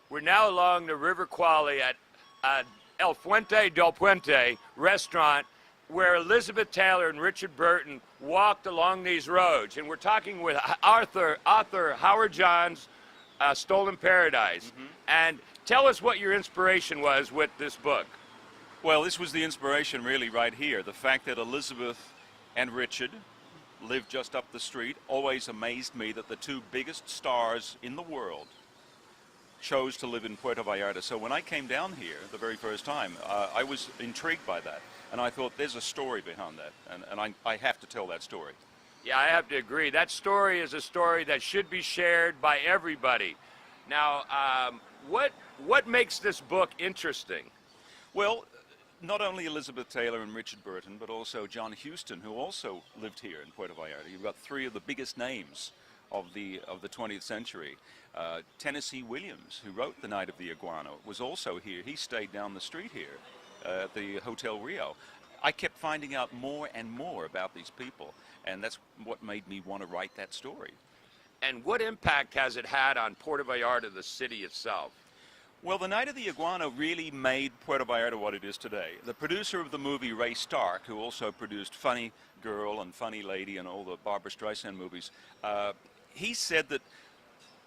We're now along the River Quali at El Fuente del Puente restaurant, where Elizabeth Taylor and Richard Burton walked along these roads. And we're talking with author Howard Johns' Stolen Paradise. And tell us what your inspiration was with this book. Well, this was the inspiration really right here. The fact that Elizabeth and Richard lived just up the street always amazed me, that the two biggest stars in the world chose to live in Puerto Vallarta. So when I came down here the very first time, I was intrigued by that. And I thought, there's a story behind that, and I have to tell that story. Yeah, I have to agree. That story is a story that should be shared by everybody. Now, what makes this book interesting? Well, not only Elizabeth Taylor and Richard Burton, but also John Huston, who also lived here in Puerto Vallarta. You've got three of the biggest names of the 20th century. Tennessee Williams, who wrote The Night of the Iguana, was also here. He stayed down the street here at the Hotel Rio. I kept finding out more and more about these people, and that's what made me want to write that story. And what impact has it had on Puerto Vallarta, the city itself? Well, The Night of the Iguana really made Puerto Vallarta what it is today. The producer of the movie, Ray Stark, who also produced Funny Girl and Funny Lady and all the Barbra Streisand movies, he said that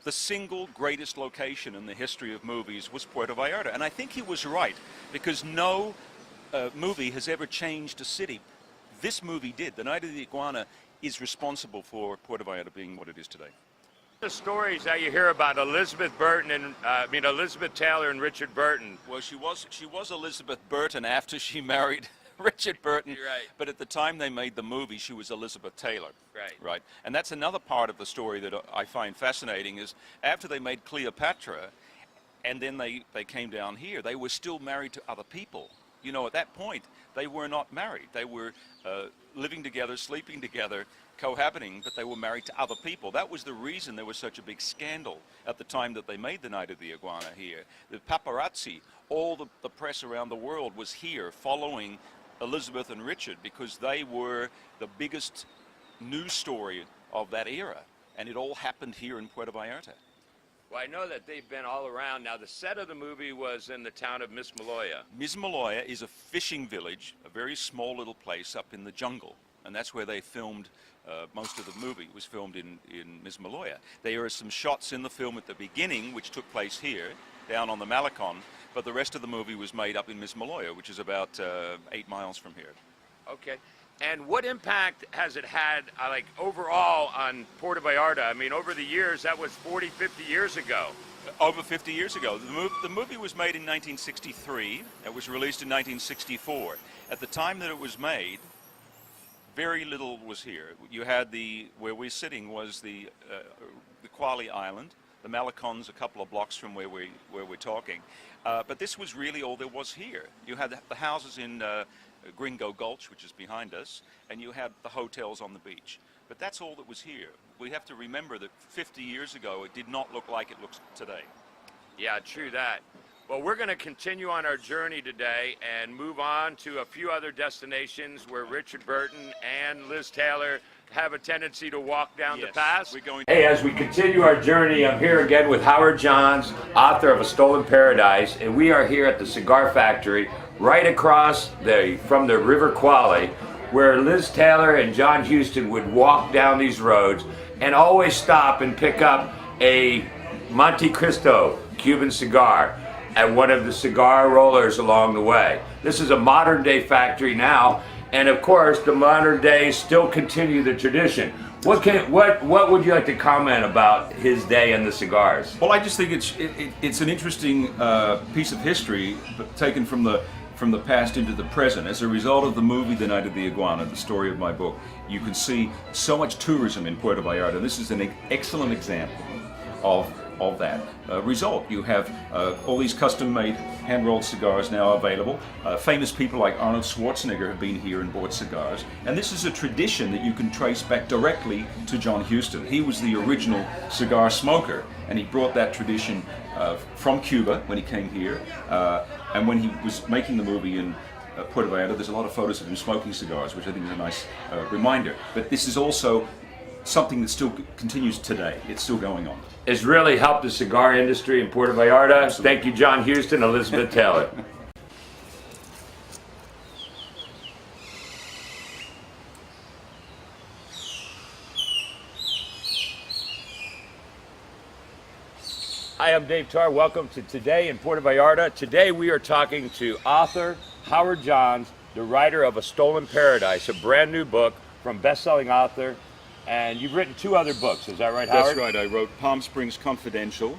the single greatest location in the history of movies was Puerto Vallarta. And I think he was right, because no movie has ever changed a city. This movie did. The Night of the Iguana is responsible for Puerto Vallarta being what it is today. The stories that you hear about Elizabeth Burton and Elizabeth Taylor and Richard Burton. Well, she was Elizabeth Burton after she married Richard Burton. Right. But at the time they made the movie, she was Elizabeth Taylor. Right. Right. And that's another part of the story that I find fascinating, is after they made Cleopatra, and then they came down here, they were still married to other people. You know, at that point, they were not married. They were living together, sleeping together, cohabiting, but they were married to other people. That was the reason there was such a big scandal at the time that they made The Night of the Iguana here. The paparazzi, all the press around the world was here following Elizabeth and Richard, because they were the biggest news story of that era, and it all happened here in Puerto Vallarta. Well, I know that they've been all around. Now, the set of the movie was in the town of Mismaloya. Mismaloya is a fishing village, a very small little place up in the jungle, and that's where they filmed most of the movie. Was filmed in Mismaloya. There are some shots in the film at the beginning which took place here, down on the Malecon, but the rest of the movie was made up in Mismaloya, which is about 8 miles from here. Okay. And what impact has it had, overall on Puerto Vallarta? I mean, over the years, that was 40, 50 years ago. Over 50 years ago. The movie was made in 1963. It was released in 1964. At the time that it was made, very little was here. You had where we're sitting was the Quali Island. The Malecon's a couple of blocks from where we're talking. But this was really all there was here. You had the houses in Gringo Gulch, which is behind us, and you had the hotels on the beach. But that's all that was here. We have to remember that 50 years ago, it did not look like it looks today. Yeah, true that. Well, we're going to continue on our journey today and move on to a few other destinations where Richard Burton and Liz Taylor have a tendency to walk down the path. Hey, as we continue our journey, I'm here again with Howard Johns, author of A Stolen Paradise, and we are here at the Cigar Factory right across from the River Quali, where Liz Taylor and John Huston would walk down these roads and always stop and pick up a Monte Cristo Cuban cigar at one of the cigar rollers along the way. This is a modern day factory now, and of course the modern days still continue the tradition. What would you like to comment about his day and the cigars? Well, I just think it's an interesting piece of history taken from the past into the present. As a result of the movie The Night of the Iguana, the story of my book, you can see so much tourism in Puerto Vallarta. This is an excellent example of that result. You have all these custom-made hand-rolled cigars now available. Famous people like Arnold Schwarzenegger have been here and bought cigars. And this is a tradition that you can trace back directly to John Huston. He was the original cigar smoker, and he brought that tradition from Cuba when he came here. And when he was making the movie in Puerto Vallarta, there's a lot of photos of him smoking cigars, which I think is a nice reminder. But this is also something that still continues today. It's still going on. It's really helped the cigar industry in Puerto Vallarta. Absolutely. Thank you, John Huston, Elizabeth Taylor. Hi, I'm Dave Tarr. Welcome to Today in Puerto Vallarta. Today we are talking to author Howard Johns, the writer of A Stolen Paradise, a brand new book from best-selling author. And you've written 2 other books, is that right, Howard? That's right. I wrote Palm Springs Confidential,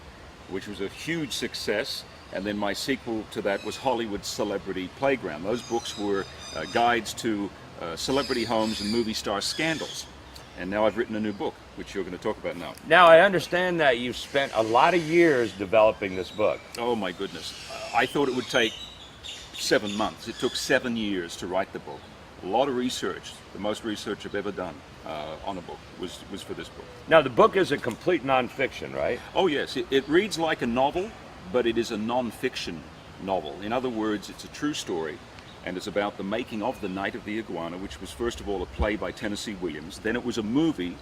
which was a huge success, and then my sequel to that was Hollywood Celebrity Playground. Those books were guides to celebrity homes and movie star scandals. And now I've written a new book, which you're going to talk about now. Now, I understand that you've spent a lot of years developing this book. Oh my goodness. I thought it would take 7 months. It took 7 years to write the book. A lot of research. The most research I've ever done on a book was for this book. Now, the book is a complete nonfiction, right? Oh yes, it reads like a novel, but it is a non-fiction novel. In other words, it's a true story, and it's about the making of The Night of the Iguana, which was first of all a play by Tennessee Williams. Then it was a movie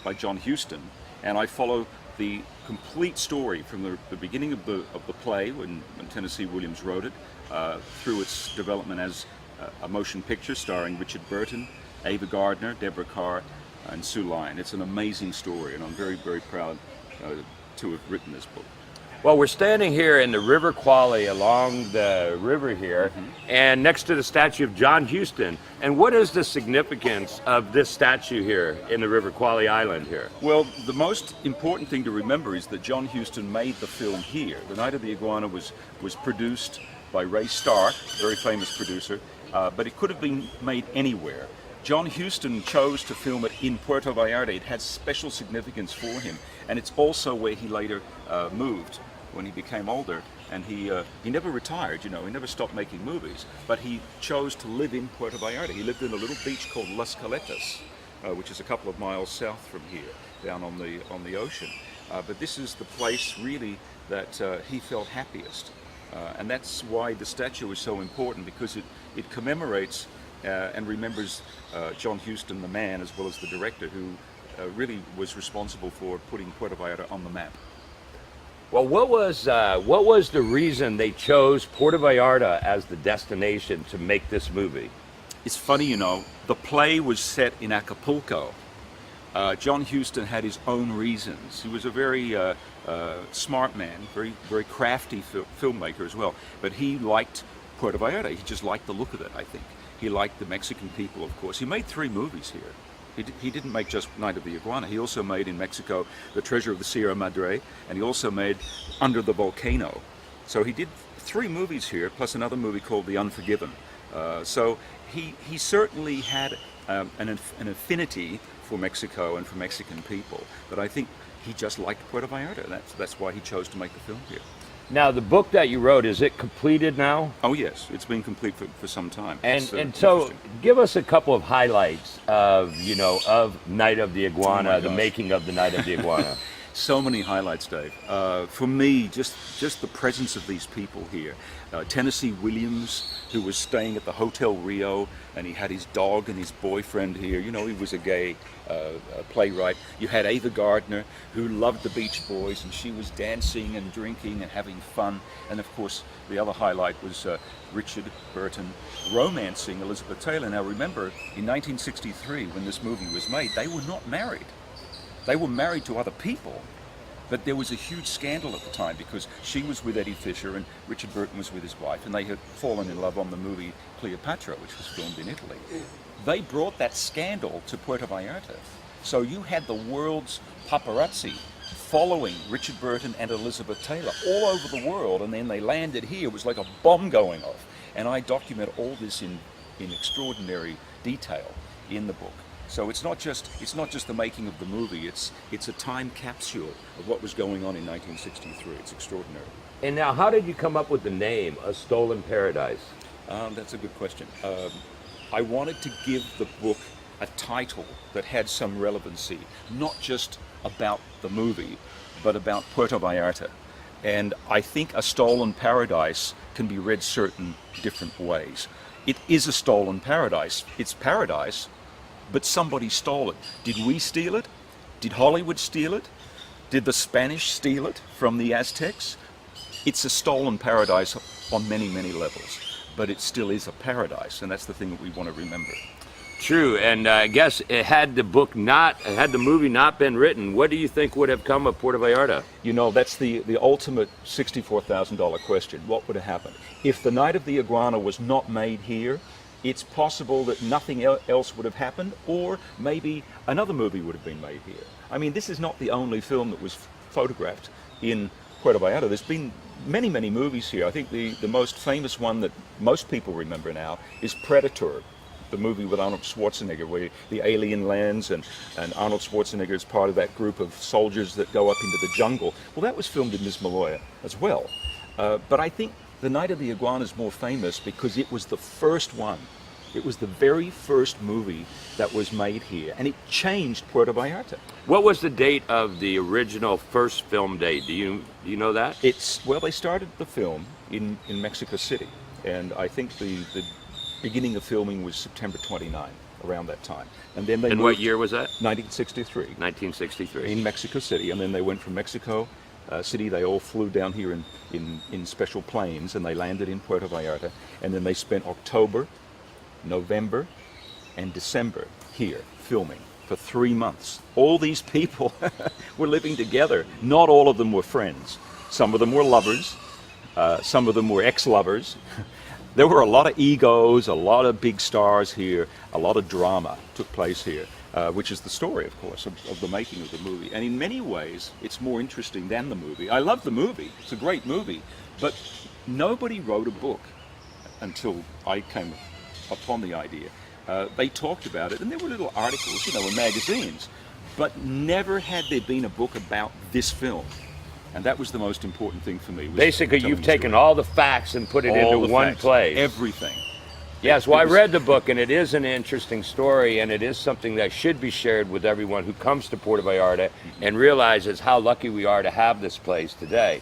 by John Huston, and I follow the complete story from the beginning of the play when Tennessee Williams wrote it, through its development as a motion picture starring Richard Burton, Ava Gardner, Deborah Carr, and Sue Lyon. It's an amazing story, and I'm very, very proud to have written this book. Well, we're standing here in the River Quali along the river here, and next to the statue of John Huston. And what is the significance of this statue here in the River Quali Island here? Well, the most important thing to remember is that John Huston made the film here. The Night of the Iguana was produced by Ray Stark, a very famous producer, but it could have been made anywhere. John Huston chose to film it in Puerto Vallarta. It had special significance for him, and it's also where he later moved when he became older. And he never retired, you know, he never stopped making movies, but he chose to live in Puerto Vallarta. He lived in a little beach called Las Caletas, which is a couple of miles south from here, down on the ocean. But this is the place really that he felt happiest. And that's why the statue is so important, because it commemorates and remembers John Huston, the man, as well as the director, who really was responsible for putting Puerto Vallarta on the map. Well, what was the reason they chose Puerto Vallarta as the destination to make this movie? It's funny, you know, the play was set in Acapulco. John Huston had his own reasons. He was a very smart man, very, very crafty filmmaker as well. But he liked Puerto Vallarta. He just liked the look of it, I think. He liked the Mexican people, of course. He made 3 movies here. He didn't make just Night of the Iguana. He also made in Mexico The Treasure of the Sierra Madre, and he also made Under the Volcano. So he did 3 movies here, plus another movie called The Unforgiven. So he certainly had an affinity for Mexico and for Mexican people, but I think he just liked Puerto Vallarta. That's why he chose to make the film here. Now, the book that you wrote, is it completed now? Oh yes, it's been complete for some time. And It's, so, interesting. give us a couple of highlights of Night of the Iguana, Oh my the gosh. making of the Night of the Iguana. So many highlights, Dave. For me, just the presence of these people here. Tennessee Williams, who was staying at the Hotel Rio, and he had his dog and his boyfriend here. You know, he was a gay playwright. You had Ava Gardner, who loved the Beach Boys, and she was dancing and drinking and having fun. And of course, the other highlight was Richard Burton romancing Elizabeth Taylor. Now remember, in 1963, when this movie was made, they were not married. They were married to other people, but there was a huge scandal at the time because she was with Eddie Fisher and Richard Burton was with his wife, and they had fallen in love on the movie Cleopatra, which was filmed in Italy. They brought that scandal to Puerto Vallarta. So you had the world's paparazzi following Richard Burton and Elizabeth Taylor all over the world, and then they landed here. It was like a bomb going off. And I document all this in extraordinary detail in the book. So it's not just the making of the movie. It's a time capsule of what was going on in 1963. It's extraordinary. And now, how did you come up with the name, A Stolen Paradise? That's a good question. I wanted to give the book a title that had some relevancy, not just about the movie, but about Puerto Vallarta. And I think A Stolen Paradise can be read certain different ways. It is a stolen paradise. It's paradise, but somebody stole it. Did we steal it? Did Hollywood steal it? Did the Spanish steal it from the Aztecs? It's a stolen paradise on many, many levels, but it still is a paradise, and that's the thing that we want to remember. True, and I guess had the movie not been written, what do you think would have come of Puerto Vallarta? You know, that's the ultimate $64,000 question. What would have happened? If The Night of the Iguana was not made here, it's possible that nothing else would have happened, or maybe another movie would have been made here. I mean, this is not the only film that was photographed in Puerto Vallarta. There's been many, many movies here. I think the most famous one that most people remember now is Predator, the movie with Arnold Schwarzenegger, where the alien lands and Arnold Schwarzenegger is part of that group of soldiers that go up into the jungle. Well, that was filmed in Mismaloya as well. But I think The Night of the Iguana is more famous because it was the first one. It was the very first movie that was made here, and it changed Puerto Vallarta. What was the date of the original first film date? Do you know that? Well, they started the film in Mexico City, and I think the beginning of filming was September 29, around that time. And then they And what year was that? 1963. 1963. In Mexico City, and then they went from Mexico City. They all flew down here in special planes, and they landed in Puerto Vallarta, and then they spent October, November, and December here filming for 3 months. All these people were living together. Not all of them were friends. Some of them were lovers. Some of them were ex-lovers. There were a lot of egos, a lot of big stars here, a lot of drama took place here, which is the story, of course, of the making of the movie. And in many ways, it's more interesting than the movie. I love the movie. It's a great movie. But nobody wrote a book until I came upon the idea. They talked about it, and there were little articles, in magazines. But never had there been a book about this film. And that was the most important thing for me. Basically, you've taken all the facts and put it into one place. Everything. Yes, well, I read the book, and it is an interesting story, and it is something that should be shared with everyone who comes to Puerto Vallarta and realizes how lucky we are to have this place today.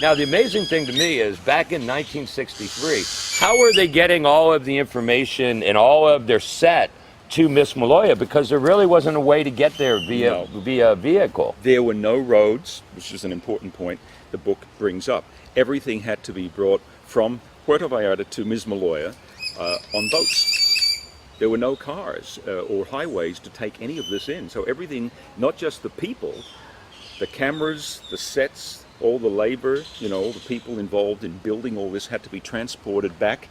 Now, the amazing thing to me is, back in 1963, how were they getting all of the information and all of their set to Mismaloya? Because there really wasn't a way to get there via vehicle. There were no roads, which is an important point the book brings up. Everything had to be brought from Puerto Vallarta to Mismaloya on boats. There were no cars or highways to take any of this in. So everything, not just the people, the cameras, the sets, all the labor, all the people involved in building all this had to be transported back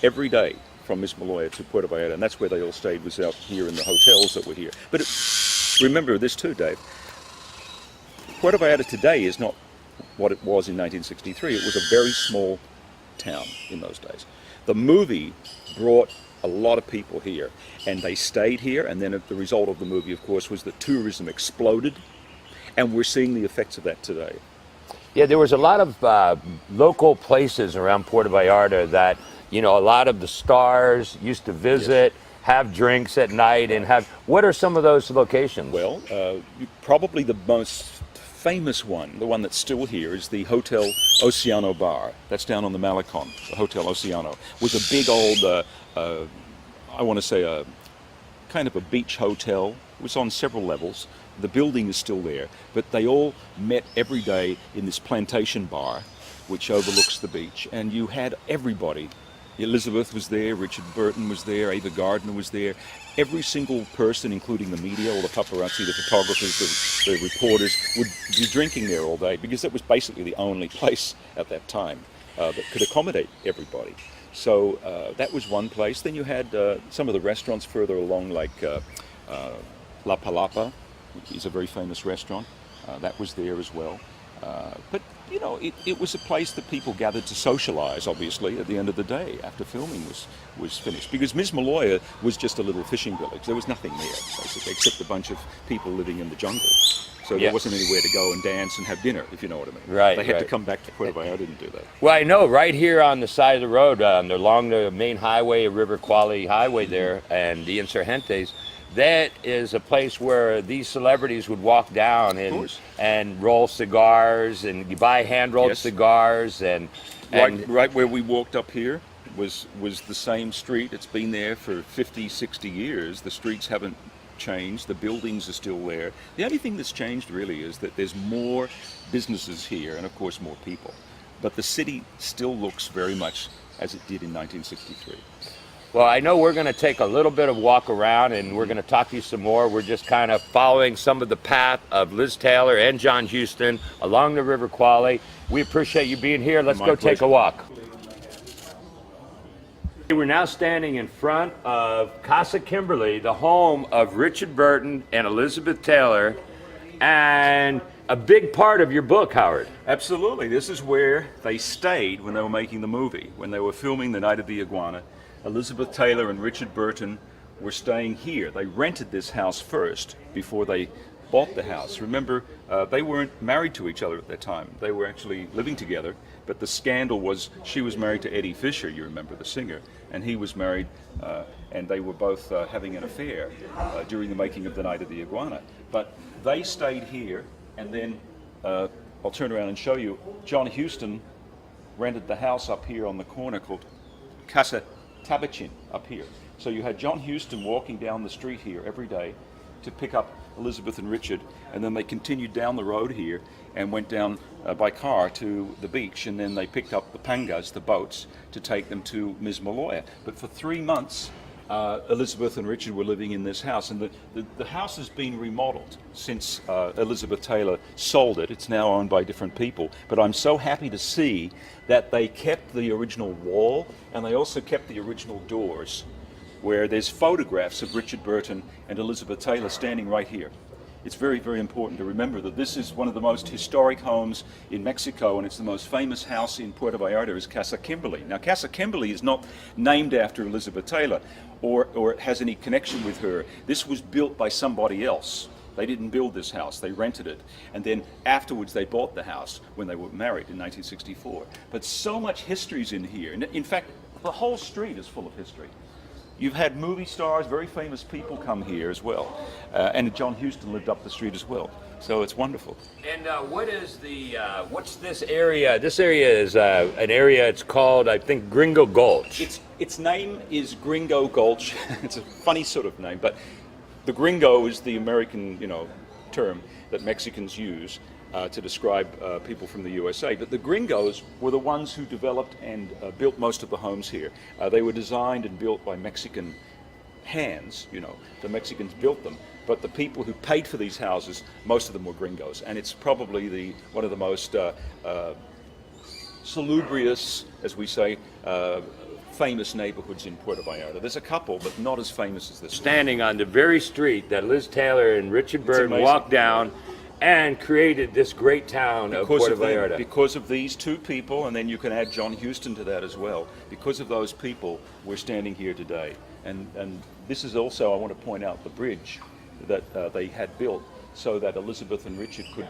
every day from Mismaloya to Puerto Vallarta, and that's where they all stayed, was out here in the hotels that were here. But remember this too, Dave. Puerto Vallarta today is not what it was in 1963. It was a very small town in those days. The movie brought a lot of people here, and they stayed here, and then the result of the movie, of course, was that tourism exploded, and we're seeing the effects of that today. Yeah, there was a lot of local places around Puerto Vallarta that, a lot of the stars used to visit, have drinks at night, and what are some of those locations? Well, probably the most famous one, the one that's still here, is the Hotel Oceano Bar. That's down on the Malecon, the Hotel Oceano. It was a big old, I want to say a kind of a beach hotel. It was on several levels. The building is still there, but they all met every day in this plantation bar, which overlooks the beach, and you had everybody. Elizabeth was there, Richard Burton was there, Ava Gardner was there. Every single person, including the media, all the paparazzi, the photographers, the reporters, would be drinking there all day, because that was basically the only place at that time that could accommodate everybody. So that was one place. Then you had some of the restaurants further along, like La Palapa, which is a very famous restaurant. That was there as well. But, it was a place that people gathered to socialize, obviously, at the end of the day, after filming was finished. Because Mismaloya was just a little fishing village. There was nothing there, basically, except a bunch of people living in the jungle. So there wasn't anywhere to go and dance and have dinner, if you know what I mean. Right. They had to come back to Puerto Vallarta. Didn't do that. Well, I know right here on the side of the road, along the main highway, River Quali Highway there, and the Insurgentes, that is a place where these celebrities would walk down and roll cigars, and you buy hand-rolled cigars, and right where we walked up here, was the same street. It's been there for 50, 60 years. The streets haven't changed. The buildings are still there. The only thing that's changed really is that there's more businesses here and of course more people. But the city still looks very much as it did in 1963. Well, I know we're going to take a little bit of walk around and we're going to talk to you some more. We're just kind of following some of the path of Liz Taylor and John Huston along the River Qualley. We appreciate you being here. Let's go take a walk. We're now standing in front of Casa Kimberly, the home of Richard Burton and Elizabeth Taylor, and a big part of your book, Howard. Absolutely. This is where they stayed when they were making the movie. When they were filming The Night of the Iguana, Elizabeth Taylor and Richard Burton were staying here. They rented this house first before they bought the house. Remember, they weren't married to each other at that time. They were actually living together, but the scandal was she was married to Eddie Fisher, you remember, the singer, and he was married, and they were both having an affair during the making of The Night of the Iguana. But they stayed here, and then I'll turn around and show you, John Huston rented the house up here on the corner called Casa Tabachin up here. So you had John Huston walking down the street here every day to pick up Elizabeth and Richard, and then they continued down the road here and went down by car to the beach, and then they picked up the pangas, the boats, to take them to Ms. Maloya. But for 3 months, Elizabeth and Richard were living in this house, and the house has been remodeled since Elizabeth Taylor sold it. It's now owned by different people, but I'm so happy to see that they kept the original wall, and they also kept the original doors, where there's photographs of Richard Burton and Elizabeth Taylor standing right here. It's very, very important to remember that this is one of the most historic homes in Mexico, and it's the most famous house in Puerto Vallarta is Casa Kimberly. Now, Casa Kimberly is not named after Elizabeth Taylor or has any connection with her. This was built by somebody else. They didn't build this house, they rented it. And then afterwards they bought the house when they were married in 1964. But so much history's in here. In fact, the whole street is full of history. You've had movie stars, very famous people come here as well. And John Huston lived up the street as well. So it's wonderful. And what is what's this area? This area is an area, it's called, I think, Gringo Gulch. Its name is Gringo Gulch. It's a funny sort of name, but the gringo is the American, term that Mexicans use to describe people from the USA. But the gringos were the ones who developed and built most of the homes here. They were designed and built by Mexican hands, the Mexicans built them. But the people who paid for these houses, most of them were gringos. And it's probably one of the most salubrious, as we say, famous neighborhoods in Puerto Vallarta. There's a couple, but not as famous as this. Standing on the very street that Liz Taylor and Richard Burton walked down and created this great town of Puerto Vallarta. Because of these two people, and then you can add John Huston to that as well. Because of those people, we're standing here today. And this is also, I want to point out, the bridge that they had built so that Elizabeth and Richard could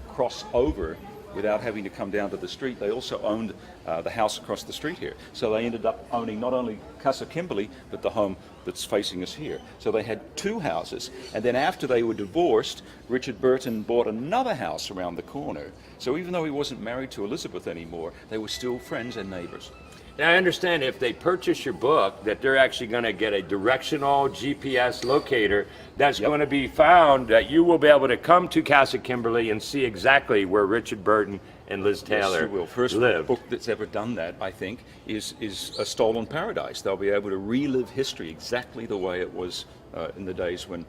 cross over without having to come down to the street. They also owned the house across the street here. So they ended up owning not only Casa Kimberly, but the home that's facing us here. So they had two houses. And then after they were divorced, Richard Burton bought another house around the corner. So even though he wasn't married to Elizabeth anymore, they were still friends and neighbors. Now, I understand if they purchase your book that they're actually going to get a directional GPS locator that's going to be found, that you will be able to come to Casa Kimberly and see exactly where Richard Burton and Liz Taylor yes, you will. First lived. book that's ever done that, I think, is A Stolen Paradise. They'll be able to relive history exactly the way it was in the days when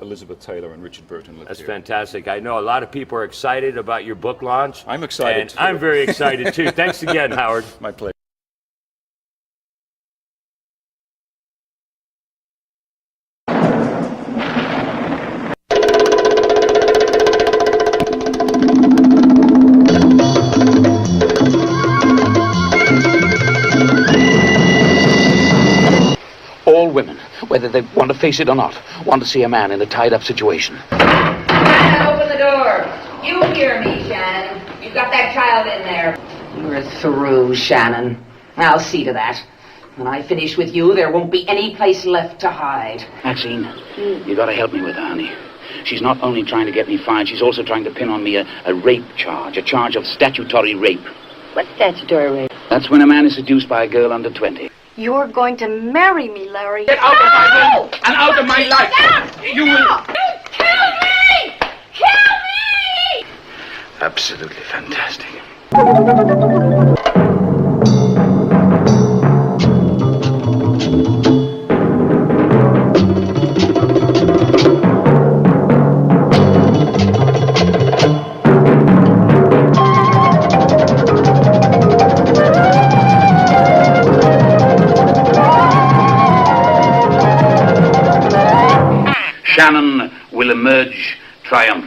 Elizabeth Taylor and Richard Burton lived That's here. fantastic. I know a lot of people are excited about your book launch. I'm excited and too. I'm very excited too. Thanks again, Howard. My pleasure. All women, whether they want to face it or not, want to see a man in a tied-up situation. Shannon, open the door. You hear me, Shannon. You've got that child in there. You're through, Shannon. I'll see to that. When I finish with you, there won't be any place left to hide. Maxine, you gotta help me with her, honey. She's not only trying to get me fired, she's also trying to pin on me a rape charge, a charge of statutory rape. What statutory rape? That's when a man is seduced by a girl under 20. You're going to marry me, Larry. Get out of my room and out of my life. You will. Kill me! Kill me! Absolutely fantastic. Shannon will emerge triumphant.